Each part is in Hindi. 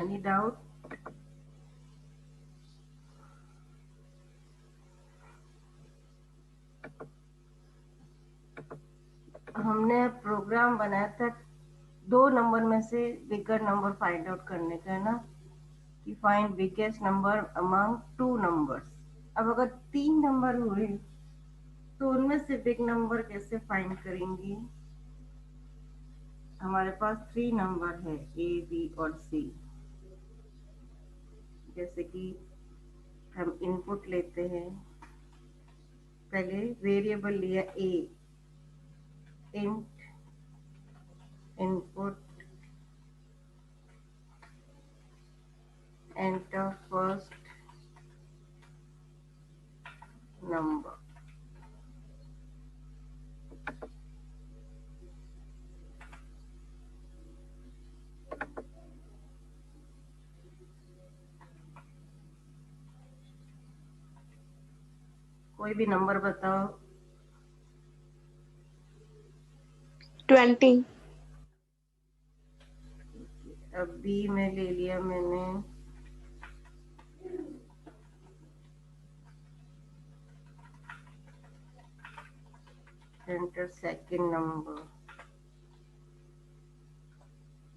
Any doubt? हमने प्रोग्राम बनाया था 2 नंबर में से बिगर नंबर फाइंड आउट करने का, है ना, कि find biggest number among 2 numbers. अब अगर 3 नंबर हुए तो उनमें से बिग नंबर कैसे फाइंड करेंगे? हमारे पास 3 नंबर है, ए, बी और सी। जैसे कि हम इनपुट लेते हैं, पहले वेरिएबल लिया a, int input enter first number. कोई भी नंबर बताओ। 20। अब बी में ले लिया मैंने एंटर सेकंड नंबर।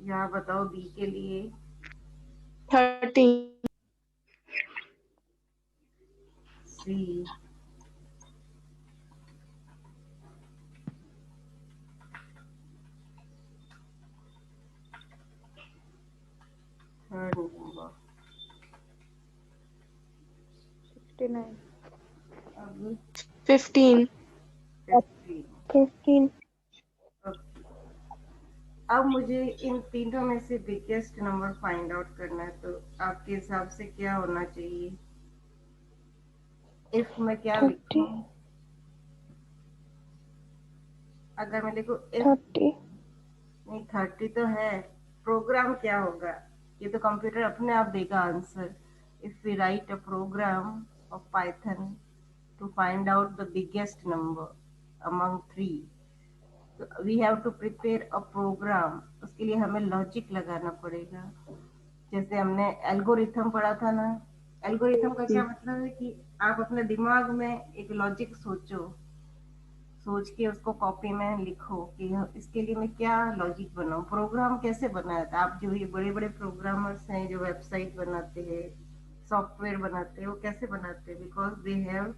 यहाँ बताओ बी के लिए 13। सी, थर्ड नंबर। 69। अब 15। 15। 15। अब मुझे इन तीनों में से बिगेस्ट नंबर फाइंड आउट करना है, तो आपके हिसाब से क्या होना चाहिए? इफ में क्या 30। लिखूं? अगर मैं लिखूं इफ, 30। नहीं 30 तो है, प्रोग्राम क्या होगा? ये तो कंप्यूटर अपने आप देगा answer. If we write a program of Python to find out the biggest number among 3, तो we have to prepare a program. उसके लिए हमें लॉजिक लगाना पड़ेगा। जैसे हमने एल्गोरिथम पढ़ा था ना, एल्गोरिथम का क्या मतलब है कि आप अपने दिमाग में एक लॉजिक सोचो, सोच के उसको कॉपी में लिखो कि इसके लिए मैं क्या लॉजिक बनाऊं, प्रोग्राम कैसे बनाया था। आप जो ये बड़े बड़े प्रोग्रामर्स हैं जो वेबसाइट बनाते हैं, सॉफ्टवेयर बनाते हैं, वो कैसे बनाते हैं? Because they have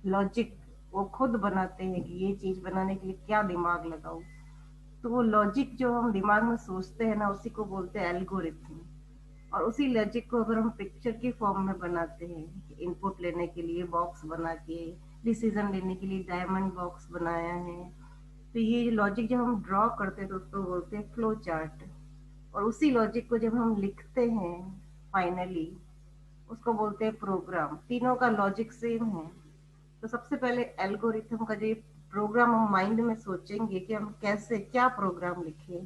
logic. वो खुद बनाते हैं कि ये चीज बनाने के लिए क्या दिमाग लगाओ। तो वो लॉजिक जो हम दिमाग में सोचते हैं ना, उसी को बोलते हैं एल्गोरिथम। और उसी लॉजिक को अगर हम पिक्चर की फॉर्म में बनाते हैं, इनपुट लेने के लिए बॉक्स बना के, डिसीजन लेने के लिए डायमंड बॉक्स बनाया है, तो ये लॉजिक जब हम ड्रॉ करते हैं तो उसको बोलते हैं फ्लो चार्ट। और उसी लॉजिक को जब हम लिखते हैं फाइनली, उसको बोलते हैं प्रोग्राम। तीनों का लॉजिक सेम है। तो सबसे पहले एल्गोरिथम का जो ये प्रोग्राम हम माइंड में सोचेंगे कि हम कैसे क्या प्रोग्राम लिखें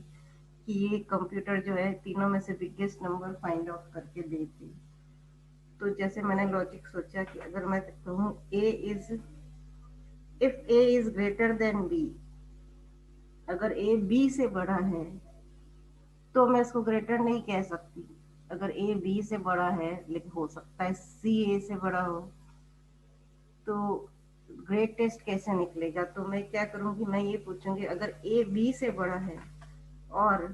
कि ये कंप्यूटर जो है तीनों में से बिगेस्ट नंबर फाइंड आउट करके देती। तो जैसे मैंने लॉजिक सोचा कि अगर मैं कहूँ A is, if A is greater than B, अगर ए बी से बड़ा है तो मैं इसको ग्रेटर नहीं कह सकती। अगर ए बी से बड़ा है, लेकिन हो सकता है सी ए से बड़ा हो, तो ग्रेटेस्ट कैसे निकलेगा? तो मैं क्या करूंगी, मैं ये पूछूंगी अगर ए बी से बड़ा है और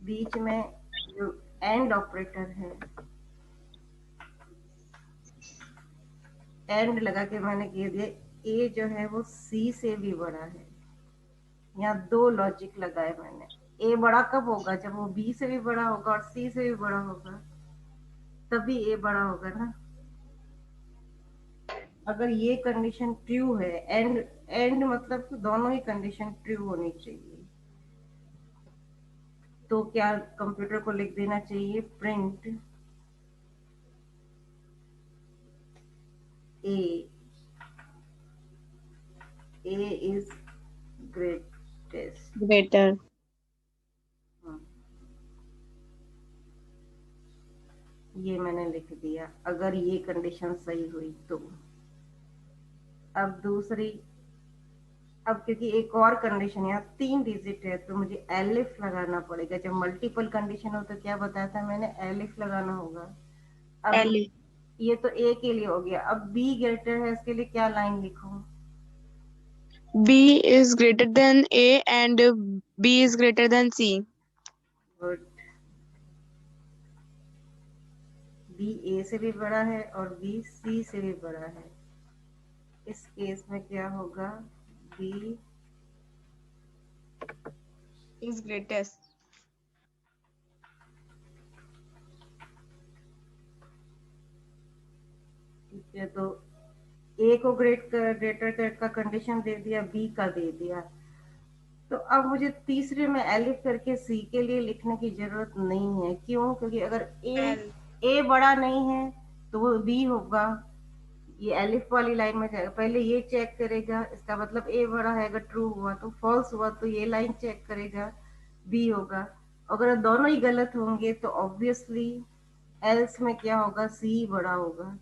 बीच में जो एंड ऑपरेटर है, एंड लगा के मैंने कह दिया ए जो है वो सी से भी बड़ा है। यहाँ 2 लॉजिक लगाए मैंने। ए बड़ा कब होगा? जब वो बी से भी बड़ा होगा और सी से भी बड़ा होगा, तभी ए बड़ा होगा ना। अगर ये कंडीशन ट्रू है, एंड एंड मतलब तो दोनों ही कंडीशन ट्रू होनी चाहिए, तो क्या कंप्यूटर को लिख देना चाहिए print A, A is greatest. Greater. ये मैंने लिख दिया अगर ये कंडीशन सही हुई तो। अब दूसरी, अब क्योंकि एक और कंडीशन, यहाँ 3 डिजिट है तो मुझे एलिफ लगाना पड़ेगा। जब मल्टीपल कंडीशन हो तो क्या बताया था मैंने, एलिफ लगाना होगा। अब L. ये तो ए के लिए हो गया, अब बी ग्रेटर है, इसके लिए क्या लाइन लिखूं? B is greater than A and B is greater than C. Good. B A से भी बड़ा है और बी सी से भी बड़ा है। इस केस में क्या होगा, बी Is greatest. ठीक है, तो ए को ग्रेटर का कंडीशन दे दिया, बी का दे दिया। तो अब मुझे तीसरे में एलिफ करके सी के लिए लिखने की जरूरत नहीं है। क्यों? क्योंकि अगर L. ए बड़ा नहीं है तो वो बी होगा। ये एलिफ वाली लाइन में जाएगा, पहले ये चेक करेगा, इसका मतलब ए बड़ा है। अगर ट्रू हुआ तो फॉल्स हुआ तो ये लाइन चेक करेगा, बी होगा। अगर दोनों ही गलत होंगे तो ऑब्वियसली एल्स में क्या होगा, सी बड़ा होगा।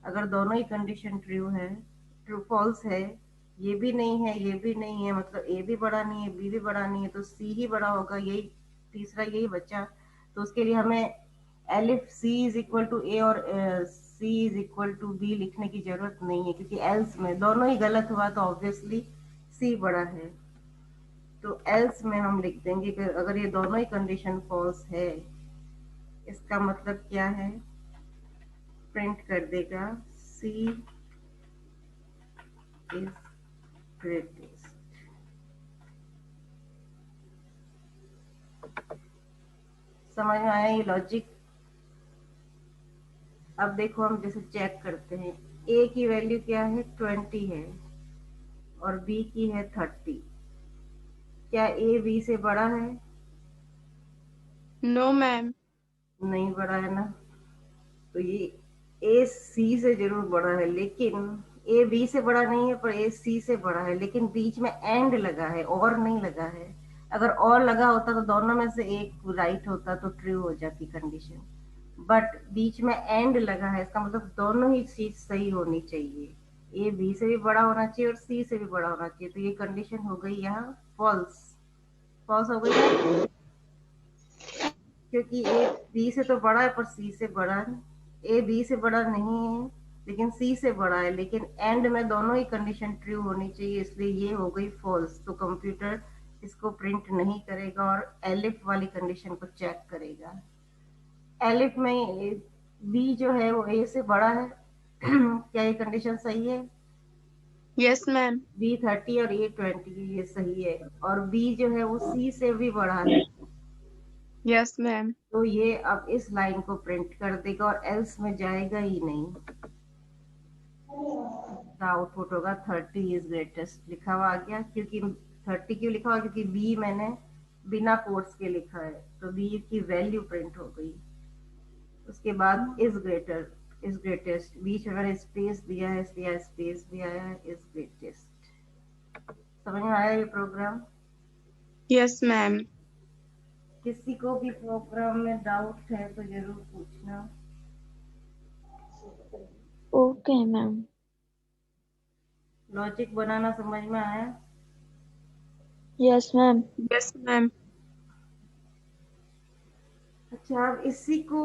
अगर दोनों ही कंडीशन ट्रू है, ट्रू फॉल्स है, ये भी नहीं है ये भी नहीं है, मतलब ए भी बड़ा नहीं है बी भी बड़ा नहीं है, तो सी ही बड़ा होगा। यही तीसरा यही बचा। तो उसके लिए हमें elif C is equal to A और C is equal to B लिखने की जरूरत नहीं है, क्योंकि एल्स में दोनों ही गलत हुआ तो ऑब्वियसली सी बड़ा है। तो एल्स में हम लिख देंगे कि अगर ये दोनों ही कंडीशन फॉल्स है, इसका मतलब क्या है, प्रिंट कर देगा सी इज ग्रेटेस्ट। समझ में आया ये लॉजिक? अब देखो हम जैसे चेक करते हैं, ए की वैल्यू क्या है, 20 है और बी की है 30। क्या ए बी से बड़ा है? No, ma'am. नहीं बड़ा है ना। तो ये ए सी से जरूर बड़ा है, लेकिन ए बी से बड़ा नहीं है, पर ए सी से बड़ा है। लेकिन बीच में एंड लगा है, और नहीं लगा है। अगर और लगा होता तो दोनों में से एक राइट होता तो ट्रू हो जाती कंडीशन। बट बीच में एंड लगा है, इसका मतलब दोनों ही चीज सही होनी चाहिए। ए बी से भी बड़ा होना चाहिए और सी से भी बड़ा होना चाहिए। तो ये कंडीशन हो गई यहाँ फॉल्स। फॉल्स हो गई ना, क्योंकि ए बी से तो बड़ा है पर सी से बड़ा है। ए बी से बड़ा नहीं है लेकिन सी से बड़ा है, लेकिन एंड में दोनों ही कंडीशन ट्रू होनी चाहिए, इसलिए ये हो गई फॉल्स। तो कंप्यूटर इसको प्रिंट नहीं करेगा और एलिफ वाली कंडीशन को चेक करेगा। एलिफ में बी जो है वो ए से बड़ा है क्या ये कंडीशन सही है? Yes, ma'am. बी 30 और ए 20, ये सही है। और बी जो है वो सी से भी बड़ा है, Yes, ma'am. तो ये अब इस लाइन को प्रिंट कर देगा और एल्स में जाएगा ही नहीं। आउटपुट होगा 30 इज ग्रेटेस्ट लिखा हुआ आ गया। क्योंकि 30 क्यों लिखा हुआ, क्योंकि बी मैंने बिना कोट्स के लिखा है, तो बी की वैल्यू प्रिंट हो गई। उसके बाद इज ग्रेटर, इज ग्रेटेस्ट, बीच में मैंने स्पेस दिया है इसलिए स्पेस भी आया है, इज ग्रेटेस्ट। समझ में आया ये प्रोग्राम? Yes, ma'am. किसी को भी प्रोग्राम में डाउट है तो जरूर पूछना। Okay, ma'am. लॉजिक बनाना समझ में आया? Yes, ma'am. Yes, ma'am. अच्छा, अब इसी को,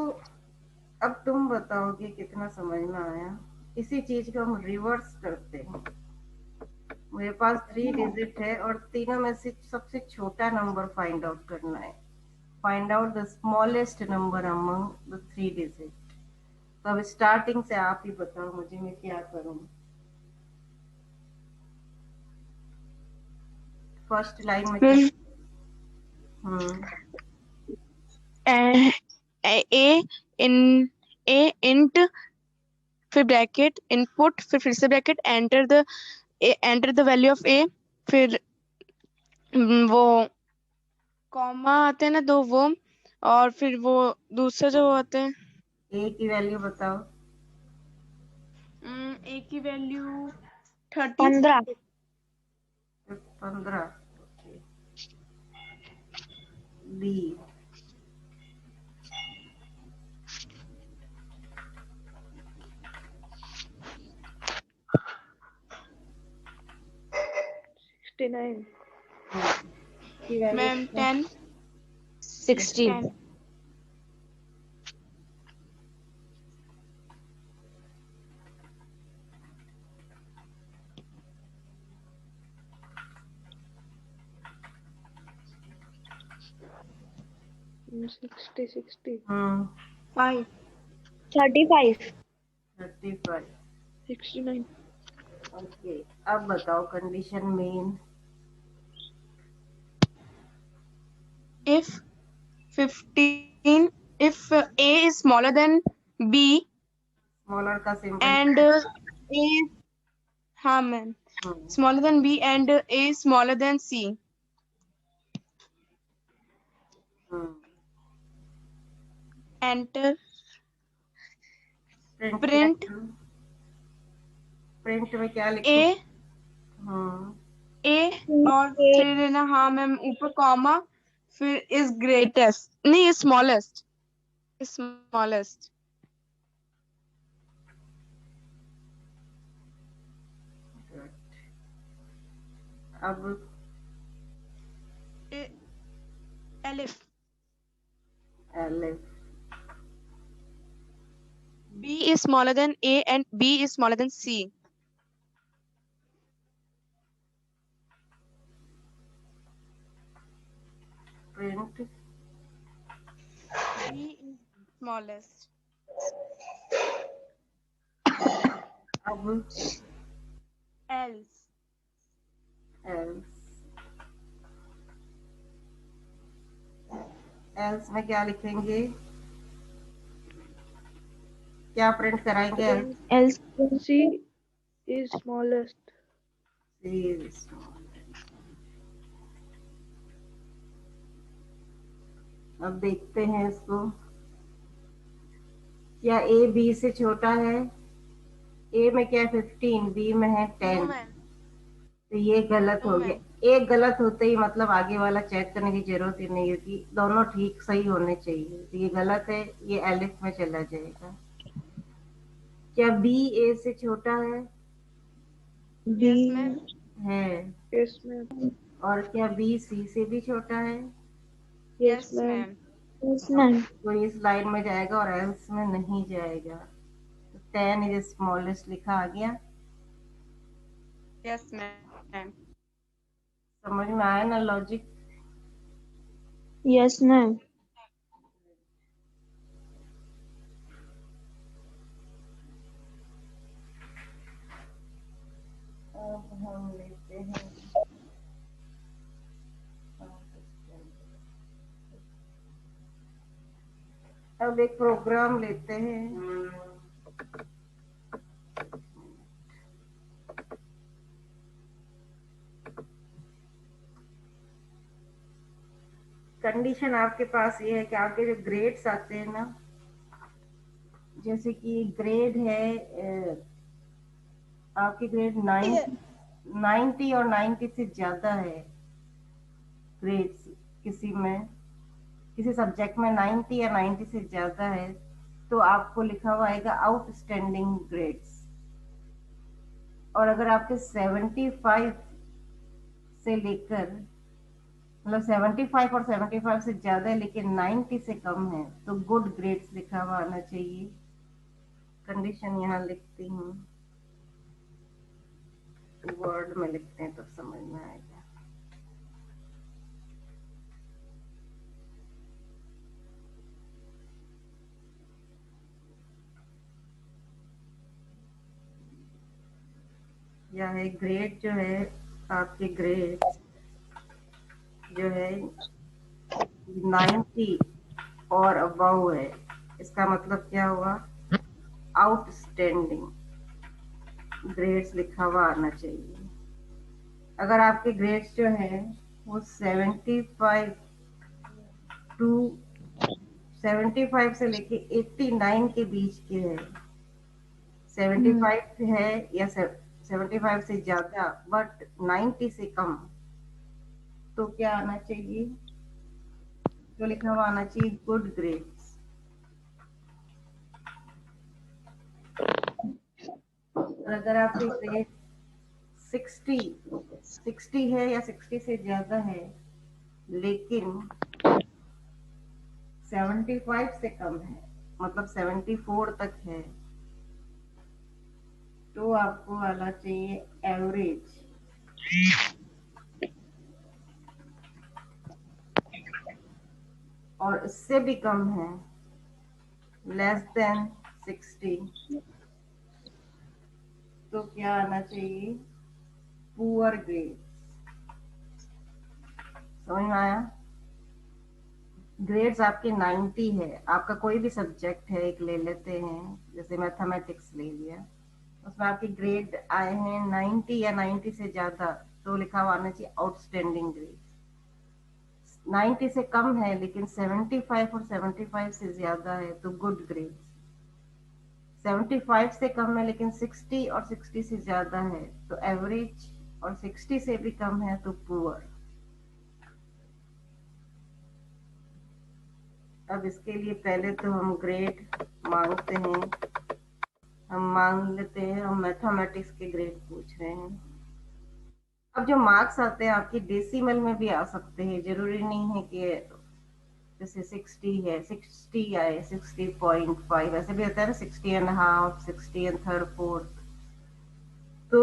अब तुम बताओगे कितना समझ में आया। इसी चीज को हम रिवर्स करते हैं। मेरे पास 3 डिजिट है और तीनों में से सबसे छोटा नंबर फाइंड आउट करना है। Find out the smallest number among the 3 digit. तो अब स्टार्टिंग से आप ही बताओ मुझे, मैं क्या करूं। फर्स्ट लाइन में क्या? हम्म A, A in A int फिर ब्रैकेट इनपुट फिर से bracket enter the value of A फिर वो कॉमा आते हैं ना दो वो और फिर वो दूसरा जो आते हैं ए की वैल्यू बताओ। A की वैल्यू 15 15। बी 69. की वैल्यू मैम 10 60. 10 60. 5 35. 35. 69. ओके, अब बताओ condition main. if 15 if a is smaller than b smaller का सिंबल and a is हाँ ma'am smaller than b and a is smaller than c enter print print में क्या लिखूं? a हम्म और फिर है ना हाँ मैम ऊपर कॉमा फिर is greatest नहीं is smallest अब elif elif b is smaller than a and b is smaller than c print b is smallest अब else एल्स में क्या लिखेंगे? क्या प्रिंट कराएंगे? Else. C is smallest. अब देखते हैं इसको। क्या ए बी से छोटा है? ए में क्या 15, बी में है 10। मैम तो ये गलत No, हो ma'am. गया। एक गलत होते ही मतलब आगे वाला चेक करने की जरूरत ही नहीं होती, दोनों ठीक सही होने चाहिए। तो ये गलत है, ये एलिफ में चला जाएगा। क्या बी ए से छोटा है? Yes, ma'am. है। Yes, ma'am. और क्या बी सी से भी छोटा है? Yes, Yes, ma'am. ma'am. Yes, ma'am. तो इस लाइन में जाएगा और एल्स में नहीं जाएगा। तो 10 इज स्मॉलेस्ट लिखा आ गया। Yes, ma'am. समझ में आया ना लॉजिक? Yes, ma'am. अब हम लेते हैं अब एक प्रोग्राम लेते हैं। कंडीशन आपके पास ये है कि आपके जो ग्रेड्स आते हैं ना, जैसे कि ग्रेड है आपके ग्रेड 90 और 90 से ज्यादा है ग्रेड्स, किसी सब्जेक्ट में 90 या 90 से ज्यादा है तो आपको लिखा हुआ आएगा आउटस्टैंडिंग ग्रेड्स। और अगर आपके 75 से लेकर मतलब 75 और 75 से ज्यादा है लेकिन 90 से कम है तो गुड ग्रेड्स लिखा हुआ आना चाहिए। कंडीशन यहाँ लिखती हूँ, वर्ड में लिखते हैं तो समझ में आएगा। यह है ग्रेड जो है आपके ग्रेड जो है 90 और अबव है, इसका मतलब क्या हुआ? आउटस्टैंडिंग ग्रेड्स लिखा हुआ आना चाहिए। अगर आपके ग्रेड्स जो है वो 75 से लेके 89 के बीच के है, 75 है या 75 से ज्यादा बट 90 से कम, तो क्या आना चाहिए? तो लिखा हुआ आना चाहिए गुड ग्रेड्स। और अगर आपके ग्रेड 60 है या 60 से ज्यादा है लेकिन 75 से कम है, मतलब 74 तक है, तो आपको आना चाहिए एवरेज। और इससे भी कम है, लेस देन 60, तो क्या आना चाहिए? Poor grade. समझ में आया? ग्रेड्स आपके 90 है, आपका कोई भी सब्जेक्ट है, एक ले लेते हैं, जैसे मैथमेटिक्स ले लिया, उसमें आपके ग्रेड आए हैं 90 या 90 से ज्यादा, तो लिखा हुआ आना चाहिए आउटस्टैंडिंग ग्रेड। 90 से कम है लेकिन 75 और 75 से ज्यादा है तो गुड ग्रेड। 75 से कम है लेकिन 60 और 60 से ज्यादा है तो एवरेज, और 60 से भी कम है तो पुअर। अब इसके लिए पहले तो हम ग्रेड मांगते हैं, हम मांग लेते हैं, हम मैथमेटिक्स के ग्रेड पूछ रहे हैं। अब जो मार्क्स आते हैं आपकी डेसिमल में भी आ सकते हैं, जरूरी नहीं है कि जैसे 60 है 60 आए 60.5, ऐसे भी होता है ना, 60.5, 60 3/4। तो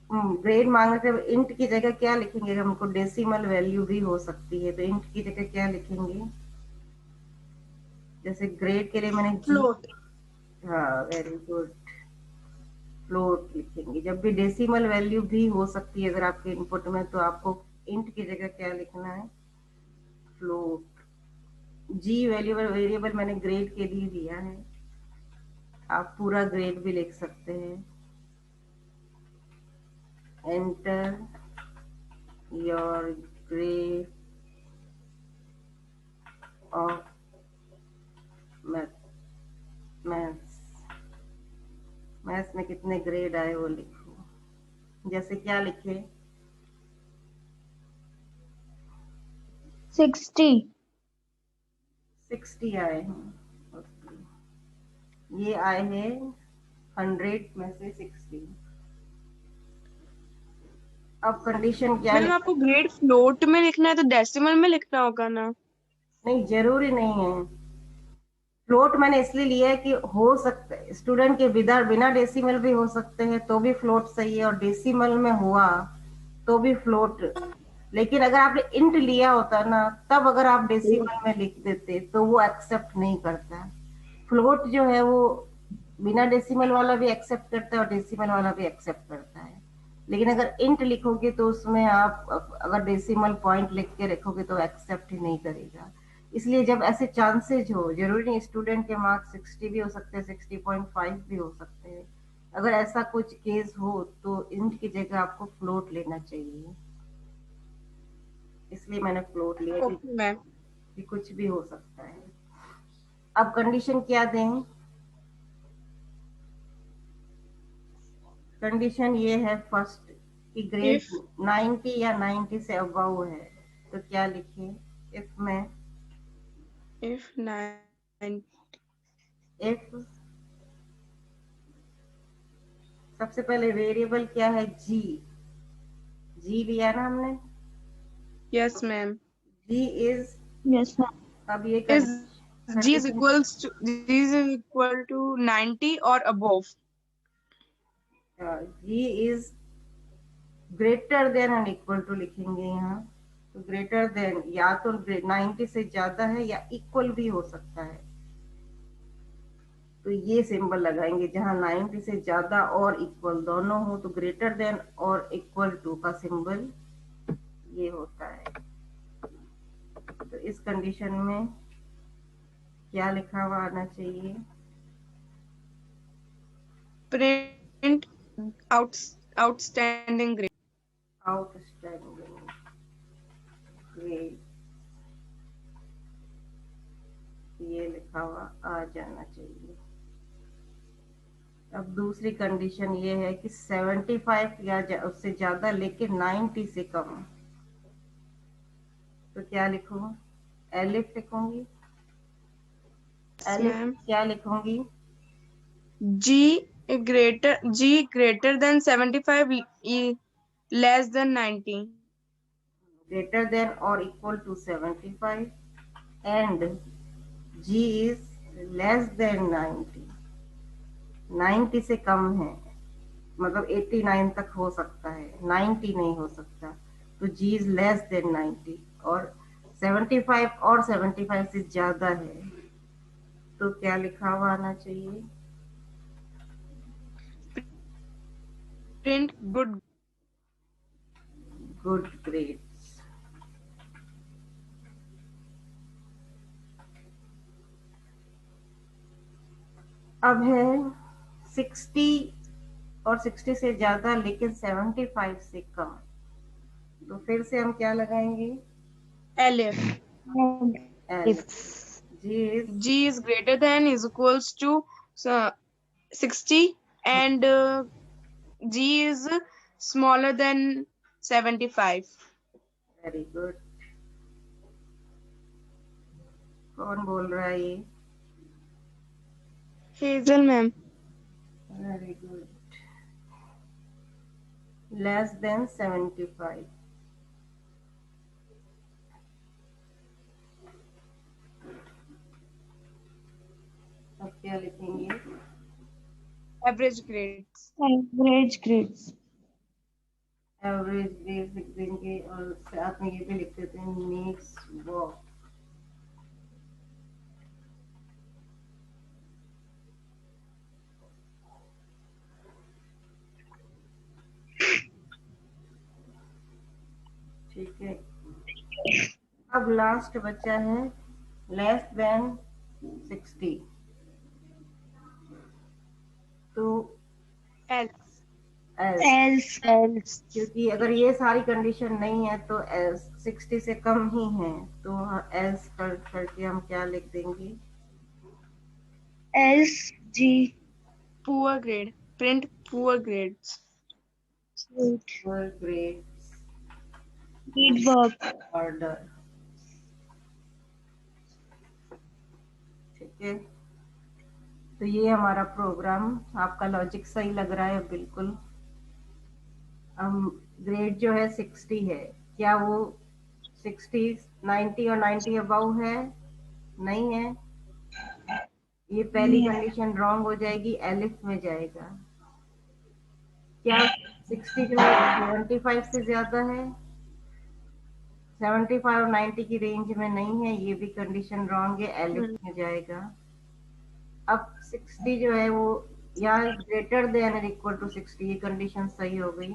ग्रेड मांगने के इंट की जगह क्या लिखेंगे? हमको डेसिमल वैल्यू भी हो सकती है, तो इंट की जगह क्या लिखेंगे? जैसे ग्रेड के लिए मैंने जी, फ्लोट। हाँ वेरी गुड, फ्लोट लिखेंगे। जब भी डेसिमल वैल्यू भी हो सकती है अगर आपके इनपुट में, तो आपको इंट की जगह क्या लिखना है? फ्लोट। जी वेरिएबल मैंने ग्रेड के लिए दिया है, आप पूरा ग्रेड भी लिख सकते हैं। Enter your grade of maths, maths में कितने ग्रेड आए वो लिखो। जैसे क्या लिखे? 60 60 आए हैं। ये आए हैं 100 में से 60। अब कंडीशन क्या मैम आपको ग्रेड फ्लोट में लिखना है तो डेसिमल में लिखना होगा ना? नहीं, जरूरी नहीं है। फ्लोट मैंने इसलिए लिया है कि हो सकता है स्टूडेंट के बिना डेसिमल भी हो सकते हैं तो भी फ्लोट सही है, और डेसिमल में हुआ तो भी फ्लोट। लेकिन अगर आपने इंट लिया होता ना, तब अगर आप डेसिमल में लिख देते तो वो एक्सेप्ट नहीं करता। फ्लोट जो है वो बिना डेसिमल वाला भी एक्सेप्ट करता है और डेसिमल वाला भी एक्सेप्ट करता है। लेकिन अगर इंट लिखोगे तो उसमें आप अगर डेसिमल पॉइंट लिख के रखोगे तो एक्सेप्ट ही नहीं करेगा। इसलिए जब ऐसे चांसेज हो, जरूरी नहीं स्टूडेंट के मार्क्स 60 भी हो सकते हैं, 60.5 भी हो सकते हैं, अगर ऐसा कुछ केस हो तो इंट की जगह आपको फ्लोट लेना चाहिए। इसलिए मैंने फ्लोट लिया ओके मैम। कि कुछ भी हो सकता है। अब कंडीशन क्या दें? कंडीशन ये है फर्स्ट कि ग्रेड इफ 90 या 90 से अबव है, तो क्या लिखे? इफ में इफ 9 इफ सबसे पहले वेरिएबल क्या है? जी, जी लिया ना हमने, yes ma'am G is, yes ma'am अब ये is G is condition equals to G is equal to 90 और above. G is greater than and equal to लिखेंगे यहाँ। तो ग्रेटर देन या तो 90 से ज्यादा है या इक्वल भी हो सकता है, तो ये सिंबल लगाएंगे। जहां 90 से ज्यादा और इक्वल दोनों हो तो ग्रेटर देन और इक्वल टू का सिंबल ये होता है। तो इस कंडीशन में क्या लिखा हुआ आना चाहिए? Print outstanding grade. Outstanding grade, ये लिखा हुआ आ जाना चाहिए। अब दूसरी कंडीशन ये है कि 75 या उससे ज्यादा लेकिन 90 से कम, तो क्या लिखूं? एलिफ लिखूंगी। एलिफ मैम क्या लिखूंगी? जी G greater than 75, less than 90. Greater than or equal to 75 and G is less than 90. 90 से कम है, मतलब 89 तक हो सकता है, 90 नहीं हो सकता, तो G is less than 90 और 75 और 75 से ज्यादा है, तो क्या लिखा हुआ आना चाहिए? Print good. Good grades. अब है 60 और 60 से ज्यादा लेकिन 75 से कम, तो फिर से हम क्या लगाएंगे? Elif. L. G is greater than is equals to 60 and G is smaller than 75. Very good. कौन बोल रहा है ये? Hazel ma'am. Very good. Less than 75। अब क्या लिखेंगे? Average grades. Average grades. Average grade लिख देंगे और साथ में ये भी लिख देते हैं नीड्स वर्क। ठीक है। अब लास्ट बचा है लेस देन 60, तो Else. Else. क्योंकि अगर ये सारी कंडीशन नहीं है तो 60 से कम ही है, तो एल्स करके हम क्या लिख देंगे? Else G. Poor grade. Print poor grades. Poor grades Need work. Order. ठीक है, तो ये हमारा प्रोग्राम, आपका लॉजिक सही लग रहा है बिल्कुल। ग्रेड जो है 60 है, क्या वो 60 90 और 90 अबव है? नहीं है, ये पहली कंडीशन रॉन्ग हो जाएगी, एलिफ में जाएगा। क्या 60 जो है 75 से ज्यादा है? 75 और 90 की रेंज में नहीं है, ये भी कंडीशन रॉन्ग है, एलिफ में जाएगा। अब 60 जो है वो या ग्रेटर देन और इक्वल टू 60, ये कंडीशन सही हो गई,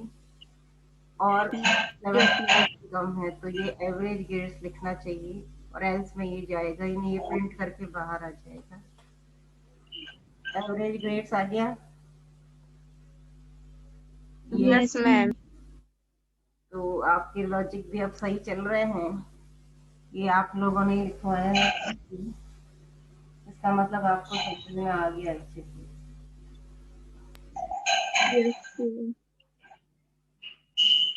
और 75 से कम है, तो ये एवरेज ग्रेड्स लिखना चाहिए और एल्स में ये जाएगा ही नहीं, ये प्रिंट करके बाहर आ जाएगा। एवरेज ग्रेड्स आ गया? Yes ma'am. तो आपके लॉजिक भी अब सही चल रहे हैं, ये आप लोगों ने लिखवाया है, इसका मतलब आपको समझ में आ गया अच्छे से।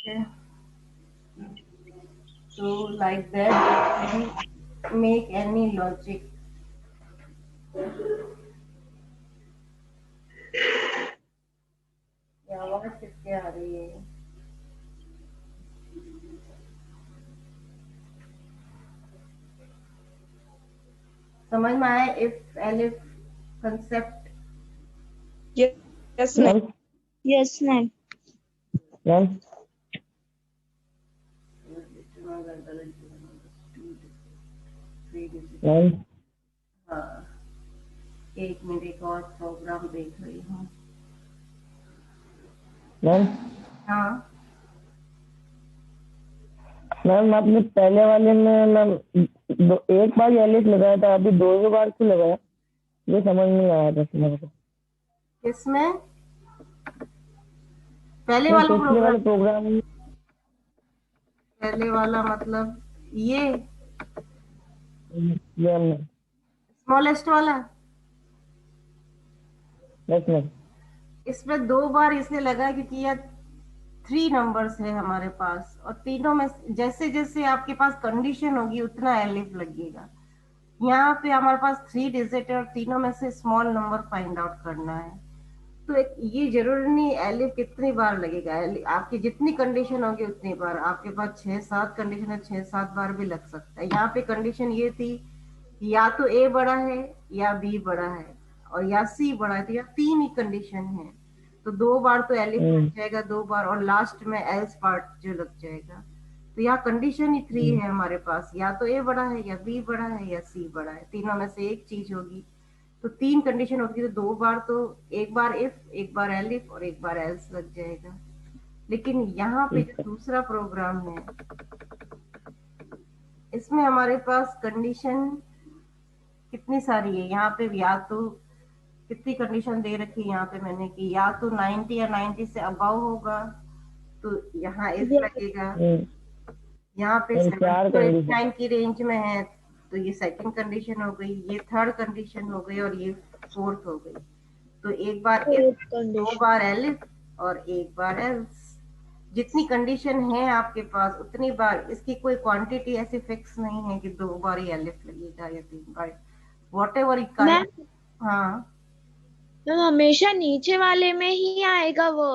Okay. So like that you can make any logic. ये आवाज किसकी आ रही है? समझ में आया if elif concept? Yes ma'am. Yes, ma'am. हाँ, एक मिनट, एक और प्रोग्राम देख रही हूँ। मैम हाँ मैम आपने पहले वाले में मैम एक बार एलिफ लगाया था, अभी दो बार क्यों लगाया? ये समझ नहीं आया था मेरे को। किसमें? पहले वाला पिछले वाले प्रोग्राम? प्रोग्राम। पहले वाला मतलब ये मैम स्मॉलेस्ट वाला? Yes ma'am. इसमें दो बार इसलिए लगा क्योंकि यह 3 नंबर्स है हमारे पास, और तीनों में जैसे जैसे आपके पास कंडीशन होगी उतना एलिफ लगेगा। यहाँ पे हमारे पास 3 डिजिट है और तीनों में से स्मॉल नंबर फाइंड आउट करना है, तो एक ये जरूरी नहीं एलिफ कितनी बार लगेगा, आपकी जितनी कंडीशन होगी उतनी बार। आपके पास 6-7 कंडीशन है, 6-7 बार भी लग सकता है। यहाँ पे कंडीशन ये थी कि या तो ए बड़ा है या बी बड़ा है और या सी बड़ा है, तो या 3 ही कंडीशन है। तो 2 बार तो एलिफ लग जाएगा, 2 बार, और लास्ट में एल्स पार्ट जो लग जाएगा। तो यहाँ कंडीशन ही 3 है हमारे पास, या तो ए बड़ा है या बी बड़ा है या सी बड़ा है, तीनों में से एक चीज होगी। तो 3 कंडीशन होगी, तो 2 बार तो, एक बार इफ, एक बार एलिफ और एक बार एल्स लग जाएगा। लेकिन यहाँ पे जो दूसरा प्रोग्राम है, इसमें हमारे पास कंडीशन कितनी सारी है। यहाँ पे या तो कितनी कंडीशन दे रखी है यहाँ पे मैंने, कि या तो 90 या 90 से अबाव होगा, तो यहाँ इफ लगेगा। यहाँ पे 70 और 89 की रेंज में है, तो ये सेकंड कंडीशन हो गई, ये थर्ड कंडीशन हो गई और ये फोर्थ हो गई। तो एक बार इफ, 2 बार एलिफ और एक बार एल्स। जितनी कंडीशन है आपके पास उतनी बार, इसकी कोई क्वांटिटी ऐसी फिक्स नहीं है कि 2 बार ही एलिफ लगेगा या 3 बार, वॉट एवर इट काइंड। हाँ तो हमेशा नीचे वाले में ही आएगा वो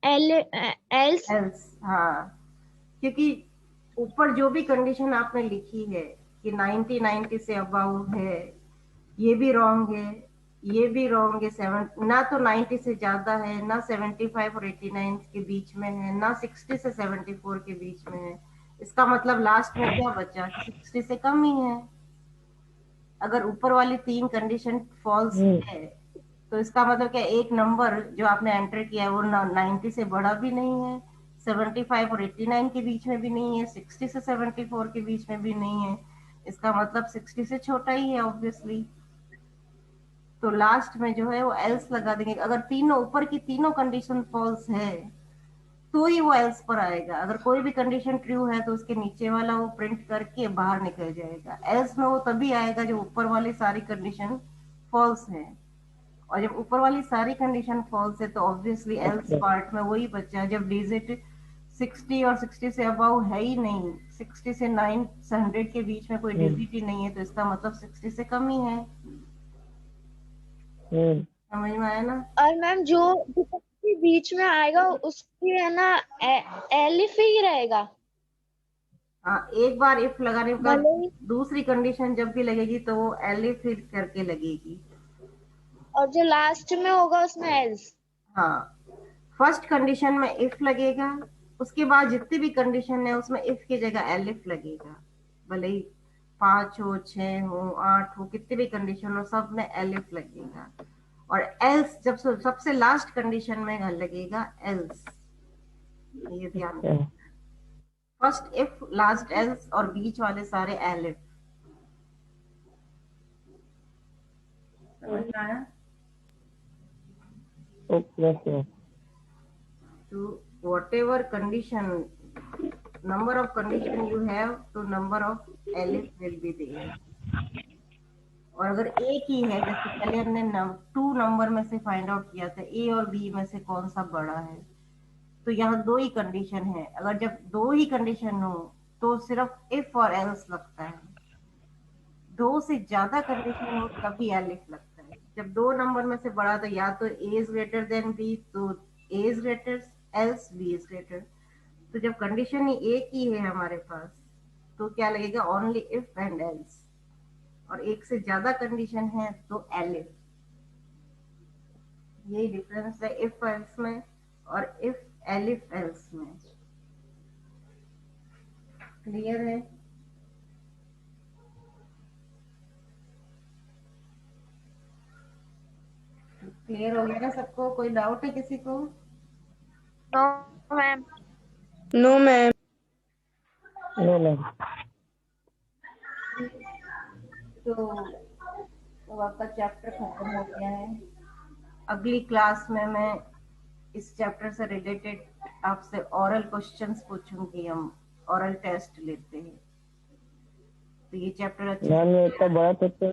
एल्स। हाँ, क्योंकि ऊपर जो भी कंडीशन आपने लिखी है कि 90 से अबाउ है, ये भी रॉन्ग है, ये भी रॉन्ग है। 7 ना तो 90 से ज्यादा है, ना 75 और 89 के बीच में है, ना 60 से 74 के बीच में है। इसका मतलब लास्ट में क्या बचा कि 60 से कम ही है। अगर ऊपर वाली 3 कंडीशन फॉल्स है, तो इसका मतलब क्या, एक नंबर जो आपने एंटर किया है वो 90 से बड़ा भी नहीं है, 75 और 89 के बीच में भी नहीं है, 60 से 74 के बीच में भी नहीं है। इसका मतलब 60 से छोटा ही है ऑब्वियसली। तो लास्ट में जो है वो एल्स लगा देंगे। अगर तीनों ऊपर की तीनों कंडीशन फॉल्स है तो ही वो एल्स पर आएगा। अगर कोई भी कंडीशन ट्रू है तो उसके नीचे वाला वो प्रिंट करके बाहर निकल जाएगा। एल्स में वो तभी आएगा जब ऊपर वाली सारी कंडीशन फॉल्स है, और जब ऊपर वाली सारी कंडीशन फॉल्स है तो ऑब्वियसली एल्स पार्ट में वही बचा जब डिजिट 60 और 60 से अबाउ है ही नहीं, 60 से 900 के बीच में कोई डिजिट ही नहीं है, तो इसका मतलब 60 से कम ही है। समझ में आया ना। और मैम जो सबके बीच में आएगा उसकी है ना एलिफ ही रहेगा। हाँ, एक बार इफ लगाने के बाद भले ही दूसरी कंडीशन जब भी लगेगी तो वो एलिफ ही करके लगेगी। और जो लास्ट में होगा उसमें एल्स। हाँ, फर्स्ट कंडीशन में इफ लगेगा, उसके बाद जितनी भी कंडीशन है उसमें इफ की जगह एलिफ लगेगा। भले ही 5 हो, 6 हो, 8 हो, कितनी भी कंडीशन हो, सब में एलिफ लगेगा। और एल्स जब सबसे लास्ट कंडीशन में लगेगा एल्स। ये ध्यान रखना, फर्स्ट इफ, लास्ट एल्स और बीच वाले सारे एलिफ। समझ में आया। ओके। तो whatever condition, number of condition you have, तो number of elif will be there। और अगर एक ही है, जैसे पहले हमने 2 नंबर में से फाइंड आउट किया था ए और बी में से कौन सा बड़ा है, तो यहाँ 2 ही कंडीशन है। अगर जब 2 ही कंडीशन हो तो सिर्फ इफ और एल्स लगता है। 2 से ज्यादा कंडीशन हो तभी एलिफ लगता है। जब 2 नंबर में से बड़ा, तो या तो A is greater than B, तो A is greater, else B is greater. तो जब कंडीशन ही एक ही है हमारे पास तो क्या लगेगा, ओनली इफ एंड एल्स। और एक से ज्यादा कंडीशन है तो एलिफ। यही डिफरेंस है इफ एल्स में और इफ एलिफ एल्स में। क्लियर है। क्लियर हो गया ना सबको? कोई डाउट है किसी को? No ma'am. No ma'am. तो आपका चैप्टर खत्म हो गया है। अगली क्लास में मैं इस चैप्टर से रिलेटेड आपसे ओरल क्वेश्चंस पूछूंगी। हम ओरल टेस्ट लेते हैं, तो ये चैप्टर अच्छा इतना बड़ा चैप्टर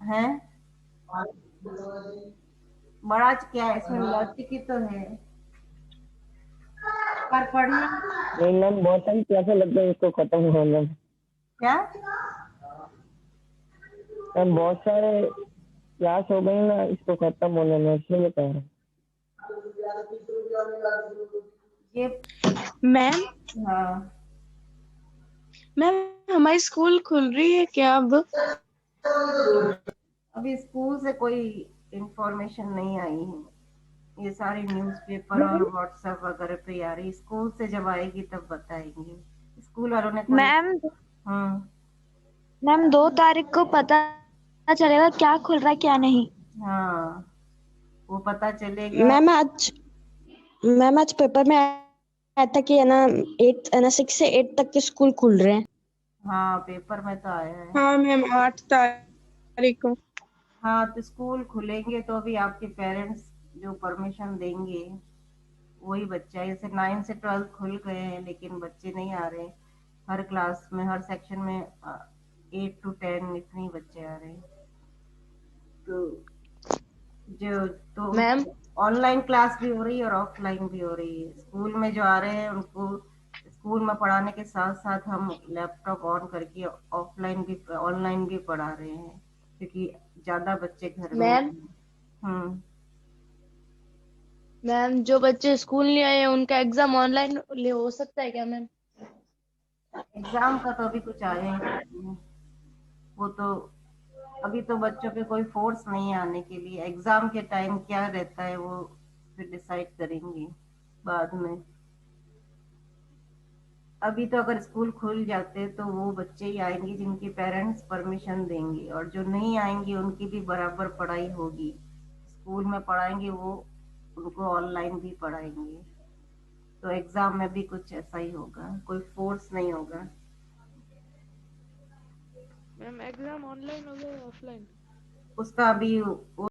है। बड़ा क्या है, इसमें लॉजिक ही तो है, पर पढ़ना नहीं मैम, बहुत टाइम कैसे लगता है इसको खत्म होने में? क्या। मैम बहुत सारे क्लास हो गई ना इसको खत्म होने में, इसलिए कह रहा हूँ। ये मैम हाँ, मैम हमारी स्कूल खुल रही है क्या अब? अभी स्कूल से कोई इंफॉर्मेशन नहीं आई है। ये सारी न्यूज़पेपर और व्हाट्सएप वगैरह पे आ रही। स्कूल से जब आएगी तब बताएंगे। स्कूल वालों ने कोई मैम हम्म मैम 2 तारीख को पता चलेगा क्या खुल रहा है क्या नहीं। हाँ, वो पता चलेगा। मैम आज पेपर में आया था कि है ना 6 से 8 तक के स्कूल खुल रहे हैं। हाँ, पेपर में तो आया है। हाँ मैम 8 तारीख को। हाँ, तो स्कूल खुलेंगे तो अभी आपके पेरेंट्स जो परमिशन देंगे वही बच्चा है। जैसे 9 से 12 खुल गए हैं लेकिन बच्चे नहीं आ रहे। हर क्लास में हर सेक्शन में 8 to 10 इतने ही बच्चे आ रहे हैं। तो जो तो मैम ऑनलाइन क्लास भी हो रही है और ऑफलाइन भी हो रही है। स्कूल में जो आ रहे हैं उनको स्कूल में पढ़ाने के साथ साथ हम लैपटॉप ऑन करके ऑफलाइन भी ऑनलाइन भी पढ़ा रहे हैं क्योंकि ज्यादा बच्चे घर में मैम हम्म मैम जो बच्चे स्कूल नहीं आए हैं उनका एग्जाम ऑनलाइन हो सकता है क्या मैम? एग्जाम का तो अभी कुछ आया ही नहीं है। वो तो अभी तो बच्चों पे कोई फोर्स नहीं है आने के लिए। एग्जाम के टाइम क्या रहता है वो फिर डिसाइड करेंगे बाद में। अभी तो अगर स्कूल खुल जाते तो वो बच्चे ही आएंगे जिनके पेरेंट्स परमिशन देंगे, और जो नहीं आएंगे उनकी भी बराबर पढ़ाई होगी। स्कूल में पढ़ाएंगे वो उनको ऑनलाइन भी पढ़ाएंगे। तो एग्जाम में भी कुछ ऐसा ही होगा, कोई फोर्स नहीं होगा। मैम एग्जाम ऑनलाइन होगा या ऑफलाइन? उसका अभी वो